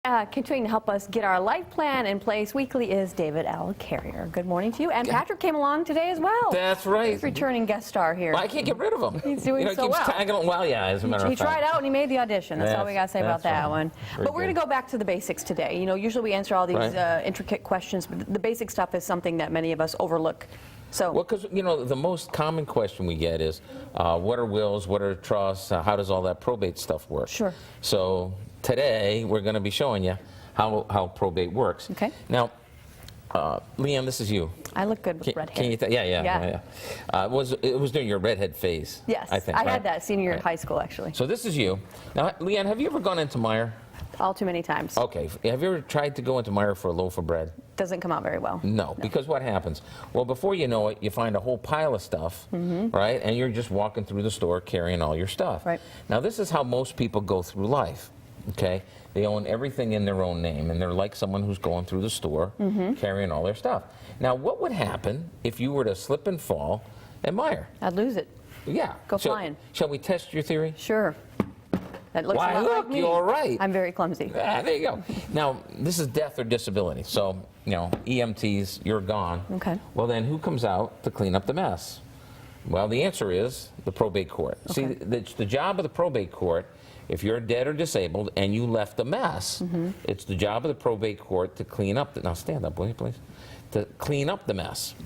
Continuing to help us get our life plan in place weekly is David L. Carrier. Good morning to you. And Patrick came along today as well. That's right. He's returning guest star here. Well, I can't get rid of him. He's doing so keeps well. Tagging along. Well, yeah, as a matter of fact. He tried out and he made the audition. That's all we got to say about that one. But we're going to go back to the basics today. You know, usually we answer all these intricate questions, but the basic stuff is something that many of us overlook. So, well, because, you know, the most common question we get is, what are wills, what are trusts, how does all that probate stuff work? Sure. So today we're going to be showing you how probate works. Okay. Now, Leanne, this is you. I look good with red hair. Can you yeah. It was during your redhead phase. Yes, I think. I had that senior year of high school, actually. So this is you. Now, Leanne, have you ever gone into Meijer? All too many times. Okay. Have you ever tried to go into Meijer for a loaf of bread? Doesn't come out very well. No, because what happens? Well, before you know it, you find a whole pile of stuff, right? And you're just walking through the store carrying all your stuff. Right. Now, this is how most people go through life, okay? They own everything in their own name, and they're like someone who's going through the store carrying all their stuff. Now, what would happen if you were to slip and fall at Meijer? I'd lose it. Yeah. Go flying. Shall we test your theory? Sure. That looks Why, a lot look, like me. you're right. I'm very clumsy. Ah, there you go. Now, this is death or disability. So, you know, EMTs, you're gone. Okay. Well, then who comes out to clean up the mess? Well, the answer is the probate court. Okay. See, it's the job of the probate court. If you're dead or disabled and you left a mess, it's the job of the probate court to clean up the, now stand up, will you please? To clean up the mess.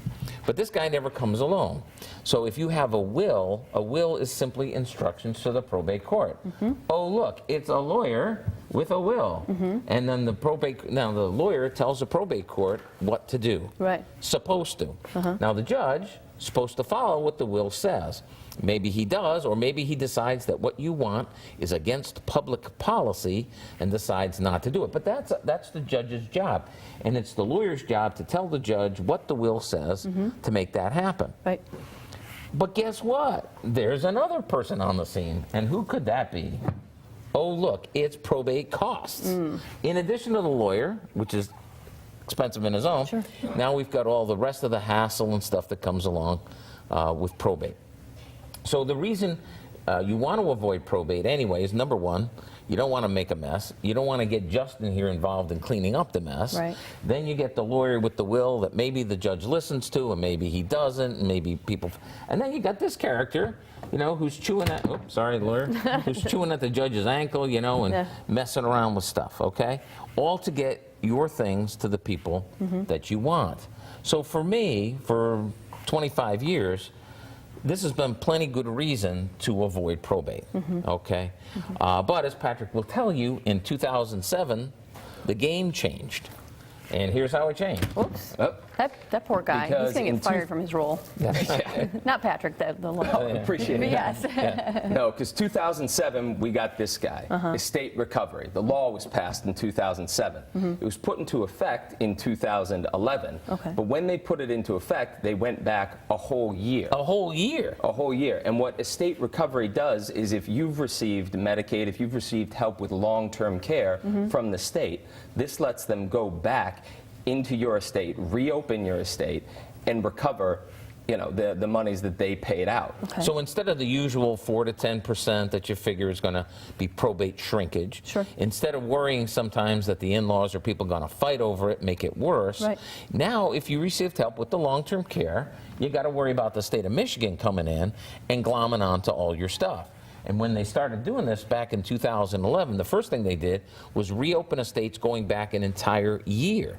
But this guy never comes alone. So if you have a will is simply instructions to the probate court. Oh, look, it's a lawyer with a will. And then the lawyer tells the probate court what to do. Right. Supposed to. Now the judge is supposed to follow what the will says. Maybe he does, or maybe he decides that what you want is against public policy and decides not to do it. But that's the judge's job. And it's the lawyer's job to tell the judge what the will says to make that happen. Right. But guess what? There's another person on the scene. And who could that be? Oh, look, it's probate costs. In addition to the lawyer, which is expensive in his own, now we've got all the rest of the hassle and stuff that comes along with probate. So the reason you want to avoid probate anyway is, number one, you don't want to make a mess. You don't want to get Justin here involved in cleaning up the mess. Right. Then you get the lawyer with the will that maybe the judge listens to and maybe he doesn't, and maybe people. And then you got this character, you know, who's chewing at, oops, sorry, lawyer, who's chewing at the judge's ankle, you know, and messing around with stuff, okay? All to get your things to the people that you want. So for me, for 25 years, this has been plenty good reason to avoid probate, okay? But as Patrick will tell you, in 2007, the game changed. And here's how it changed. Whoops. That poor guy. He's going to get fired from his role. Not Patrick, the lawyer. Appreciate it. Yes. No, because 2007, we got this guy, estate recovery. The law was passed in 2007. It was put into effect in 2011. But when they put it into effect, they went back a whole year. A whole year? A whole year. And what estate recovery does is, if you've received Medicaid, if you've received help with long-term care from the state, this lets them go back into your estate, reopen your estate, and recover, you know, the monies that they paid out. So instead of the usual 4 to 10% that you figure is going to be probate shrinkage, instead of worrying sometimes that the in-laws or people going to fight over it, make it worse, now if you received help with the long-term care, you got to worry about the state of Michigan coming in and glomming onto all your stuff. And when they started doing this back in 2011, the first thing they did was reopen estates going back an entire year.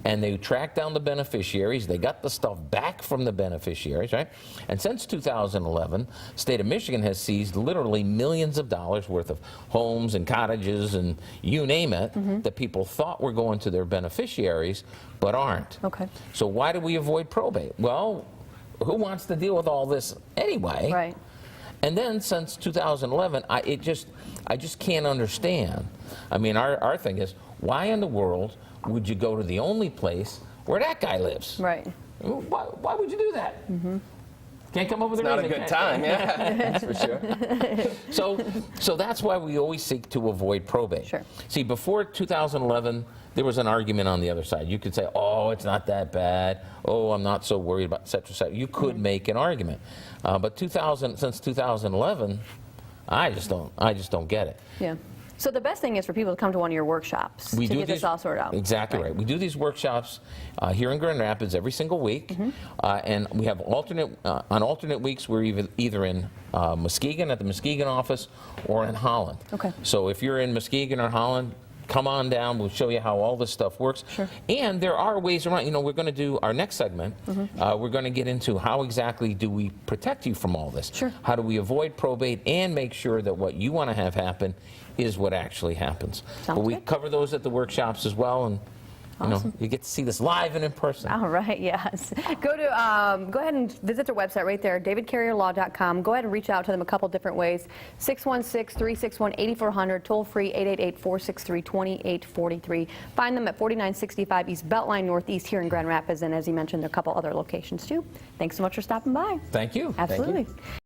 And they tracked down the beneficiaries. They got the stuff back from the beneficiaries, right? And since 2011, the state of Michigan has seized literally millions of dollars worth of homes and cottages and you name it that people thought were going to their beneficiaries but aren't. So why do we avoid probate? Well, who wants to deal with all this anyway? Right. And then since 2011, I just can't understand. I mean, our thing is, why in the world would you go to the only place where that guy lives? Right. Why would you do that? Can't come up with a reason. Not a good time, that's for sure. So that's why we always seek to avoid probate. See, before 2011, there was an argument on the other side. You could say, oh, it's not that bad. Oh, I'm not so worried about et cetera, et cetera. You could make an argument. But since 2011, I just don't get it. So the best thing is for people to come to one of your workshops to get this all sorted out. Exactly right. We do these workshops here in Grand Rapids every single week, and we have on alternate weeks we're either in Muskegon at the Muskegon office or in Holland. Okay. So if you're in Muskegon or Holland, come on down. We'll show you how all this stuff works. Sure. And there are ways around. You know, we're going to do our next segment. We're going to get into how exactly do we protect you from all this. Sure. How do we avoid probate and make sure that what you want to have happen is what actually happens. Sounds but we good. cover those at the workshops as well, and you know, you get to see this live and in person. All right, yes. Go ahead and visit their website right there, davidcarrierlaw.com. Go ahead and reach out to them a couple different ways. 616-361-8400, toll free 888-463-2843. Find them at 4965 East Beltline Northeast here in Grand Rapids, and as you mentioned, a couple other locations too. Thanks so much for stopping by. Thank you. Absolutely. Thank you.